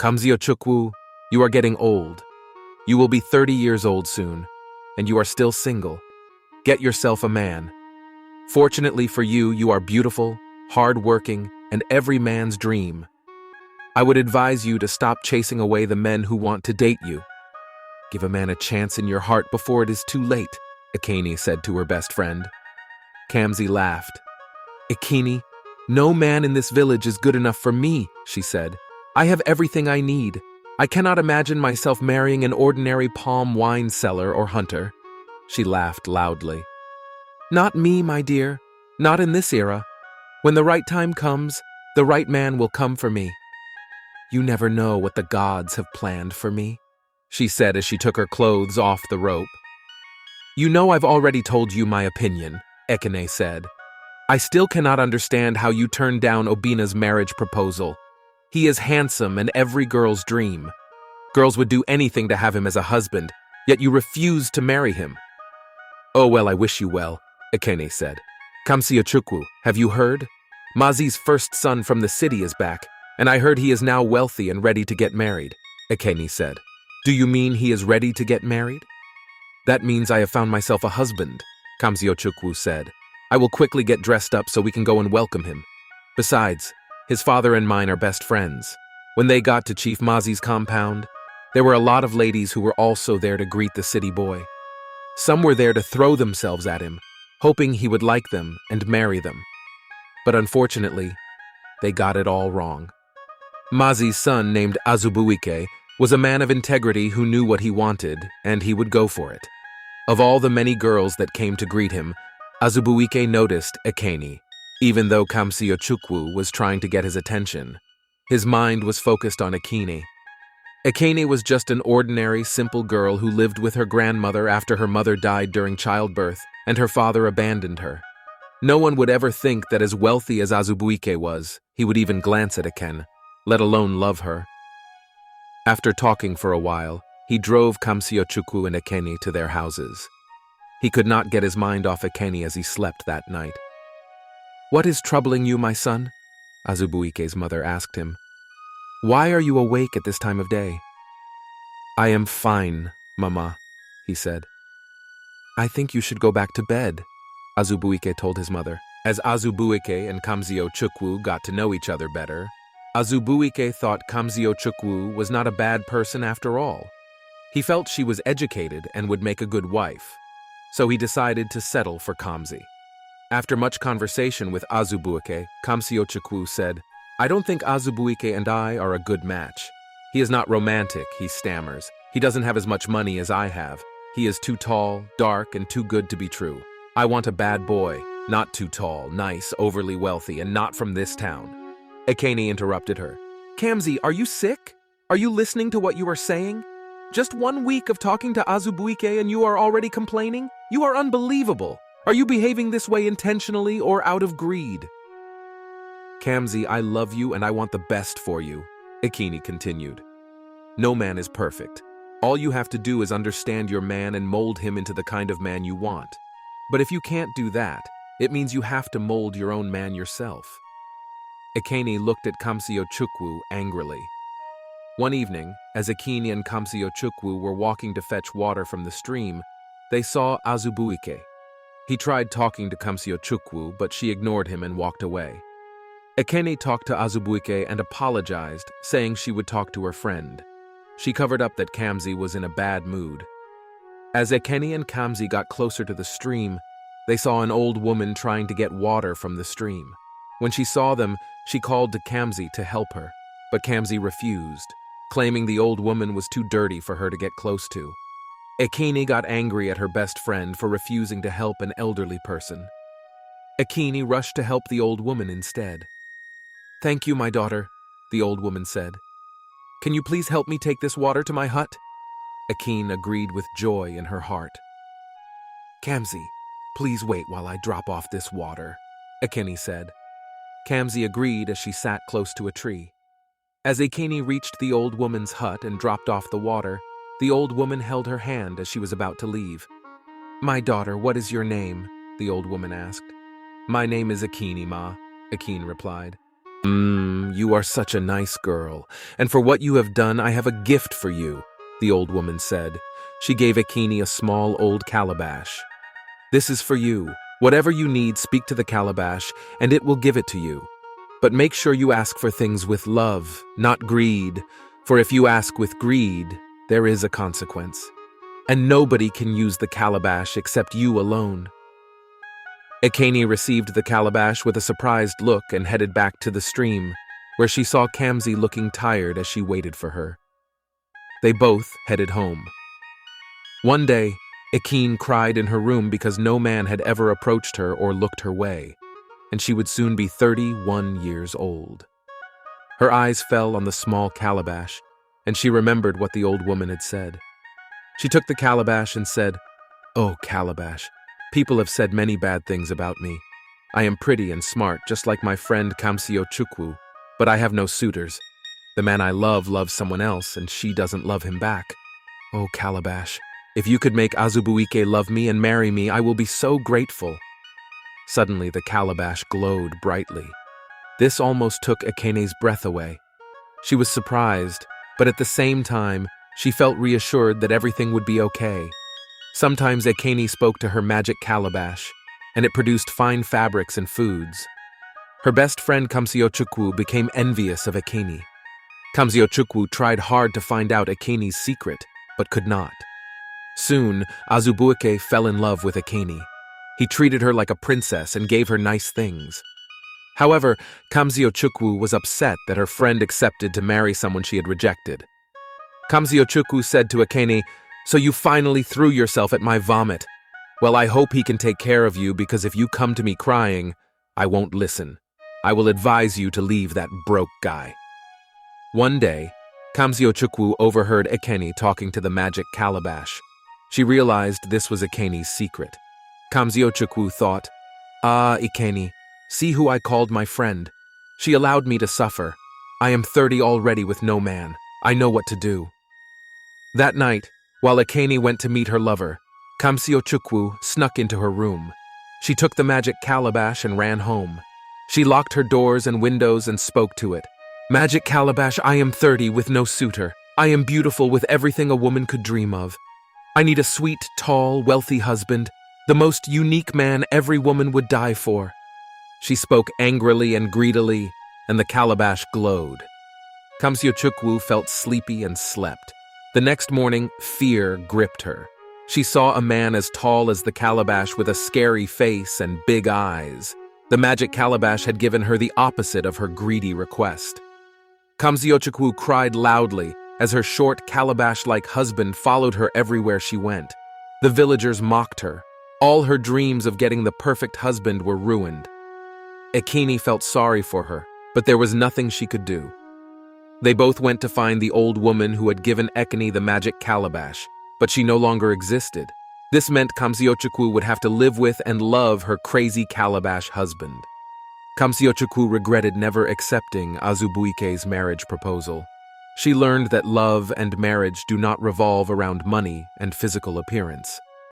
Kamsiyochukwu, you are getting old. You will be 30 years old soon, and you are still single. Get yourself a man. Fortunately for you, you are beautiful, hard-working, and every man's dream. I would advise you to stop chasing away the men who want to date you. Give a man a chance in your heart before it is too late, Aeni said to her best friend. Kamsi laughed. Aeni, no man in this village is good enough for me, she said. I have everything I need. I cannot imagine myself marrying an ordinary palm wine seller or hunter. She laughed loudly. Not me, my dear. Not in this era. When the right time comes, the right man will come for me. You never know what the gods have planned for me, she said as she took her clothes off the rope. You know I've already told you my opinion, Ekene said. I still cannot understand how you turned down Obina's marriage proposal. He is handsome and every girl's dream. Girls would do anything to have him as a husband, yet you refused to marry him. Oh well, I wish you well, Ekene said. Kamsiyochukwu, have you heard? Mazi's first son from the city is back, and I heard he is now wealthy and ready to get married, Ekene said. Do you mean he is ready to get married? That means I have found myself a husband, Kamsiyochukwu said. I will quickly get dressed up so we can go and welcome him. Besides, his father and mine are best friends. When they got to Chief Mazi's compound, there were a lot of ladies who were also there to greet the city boy. Some were there to throw themselves at him, hoping he would like them and marry them. But unfortunately, they got it all wrong. Mazi's son, named Azubuike, was a man of integrity who knew what he wanted, and he would go for it. Of all the many girls that came to greet him, Azubuike noticed Aeni, even though Kamsiyochukwu was trying to get his attention. His mind was focused on Aeni. Aeni was just an ordinary, simple girl who lived with her grandmother after her mother died during childbirth and her father abandoned her. No one would ever think that as wealthy as Azubuike was, he would even glance at Ekene, let alone love her. After talking for a while, he drove Kamsiyochukwu and Ekene to their houses. He could not get his mind off Ekene as he slept that night. What is troubling you, my son? Azubuike's mother asked him. Why are you awake at this time of day? I am fine, Mama, he said. I think you should go back to bed, Azubuike told his mother. As Azubuike and Kamsiyochukwu got to know each other better, Azubuike thought Kamsiyochukwu was not a bad person after all. He felt she was educated and would make a good wife, so he decided to settle for Kamsi. After much conversation with Azubuike, Kamsiyochukwu said, I don't think Azubuike and I are a good match. He is not romantic, he stammers. He doesn't have as much money as I have. He is too tall, dark, and too good to be true. I want a bad boy, not too tall, nice, overly wealthy, and not from this town. Aeni interrupted her. Kamsi, are you sick? Are you listening to what you are saying? Just 1 week of talking to Azubuike and you are already complaining? You are unbelievable. Are you behaving this way intentionally or out of greed? Kamsi, I love you and I want the best for you, Aeni continued. No man is perfect. All you have to do is understand your man and mold him into the kind of man you want. But if you can't do that, it means you have to mold your own man yourself. Aeni looked at Kamsiyochukwu angrily. One evening, as Aeni and Kamsiyochukwu were walking to fetch water from the stream, they saw Azubuike. He tried talking to Kamsiyochukwu, but she ignored him and walked away. Aeni talked to Azubuike and apologized, saying she would talk to her friend. She covered up that Kamsi was in a bad mood. As Aeni and Kamsi got closer to the stream, they saw an old woman trying to get water from the stream. When she saw them, she called to Kamsi to help her, but Kamsi refused, claiming the old woman was too dirty for her to get close to. Aeni got angry at her best friend for refusing to help an elderly person. Aeni rushed to help the old woman instead. Thank you, my daughter, the old woman said. Can you please help me take this water to my hut? Aeni agreed with joy in her heart. Kamsi, please wait while I drop off this water, Aeni said. Kamsi agreed as she sat close to a tree. As Aeni reached the old woman's hut and dropped off the water, the old woman held her hand as she was about to leave. My daughter, what is your name? The old woman asked. My name is Aeni, Ma, Aeni replied. You are such a nice girl, and for what you have done, I have a gift for you, the old woman said. She gave Aeni a small old calabash. This is for you. Whatever you need, speak to the calabash, and it will give it to you. But make sure you ask for things with love, not greed, for if you ask with greed, there is a consequence. And nobody can use the calabash except you alone. Aeni received the calabash with a surprised look and headed back to the stream, where she saw Kamsi looking tired as she waited for her. They both headed home. One day, Aeni cried in her room because no man had ever approached her or looked her way, and she would soon be 31 years old. Her eyes fell on the small calabash, and she remembered what the old woman had said. She took the calabash and said, "Oh, calabash, people have said many bad things about me. I am pretty and smart, just like my friend Kamsiyochukwu, but I have no suitors. The man I love loves someone else, and she doesn't love him back. Oh, calabash, if you could make Azubuike love me and marry me, I will be so grateful." Suddenly, the calabash glowed brightly. This almost took Akene's breath away. She was surprised, but at the same time, she felt reassured that everything would be okay. Sometimes Aeni spoke to her magic calabash, and it produced fine fabrics and foods. Her best friend Kamsiyochukwu became envious of Aeni. Kamsiyochukwu tried hard to find out Akene's secret, but could not. Soon, Azubuike fell in love with Aeni. He treated her like a princess and gave her nice things. However, Kamsiyochukwu was upset that her friend accepted to marry someone she had rejected. Kamsiyochukwu said to Aeni, "So you finally threw yourself at my vomit. Well, I hope he can take care of you, because if you come to me crying, I won't listen. I will advise you to leave that broke guy." One day, Kamsiyochukwu overheard Aeni talking to the magic calabash. She realized this was Akene's secret. Kamsiyochukwu thought, "Ah, Aeni, see who I called my friend. She allowed me to suffer. I am 30 already with no man. I know what to do." That night, while Aeni went to meet her lover, Kamsiyochukwu snuck into her room. She took the magic calabash and ran home. She locked her doors and windows and spoke to it. "Magic calabash, I am 30 with no suitor. I am beautiful with everything a woman could dream of. I need a sweet, tall, wealthy husband, the most unique man every woman would die for." She spoke angrily and greedily, and the calabash glowed. Kamsiyochukwu felt sleepy and slept. The next morning, fear gripped her. She saw a man as tall as the calabash with a scary face and big eyes. The magic calabash had given her the opposite of her greedy request. Kamsiyochukwu cried loudly as her short calabash-like husband followed her everywhere she went. The villagers mocked her. All her dreams of getting the perfect husband were ruined. Aeni felt sorry for her, but there was nothing she could do. They both went to find the old woman who had given Aeni the magic calabash, but she no longer existed. This meant Kamsiyochukwu would have to live with and love her crazy calabash husband. Kamsiyochukwu regretted never accepting Azubuike's marriage proposal. She learned that love and marriage do not revolve around money and physical appearance.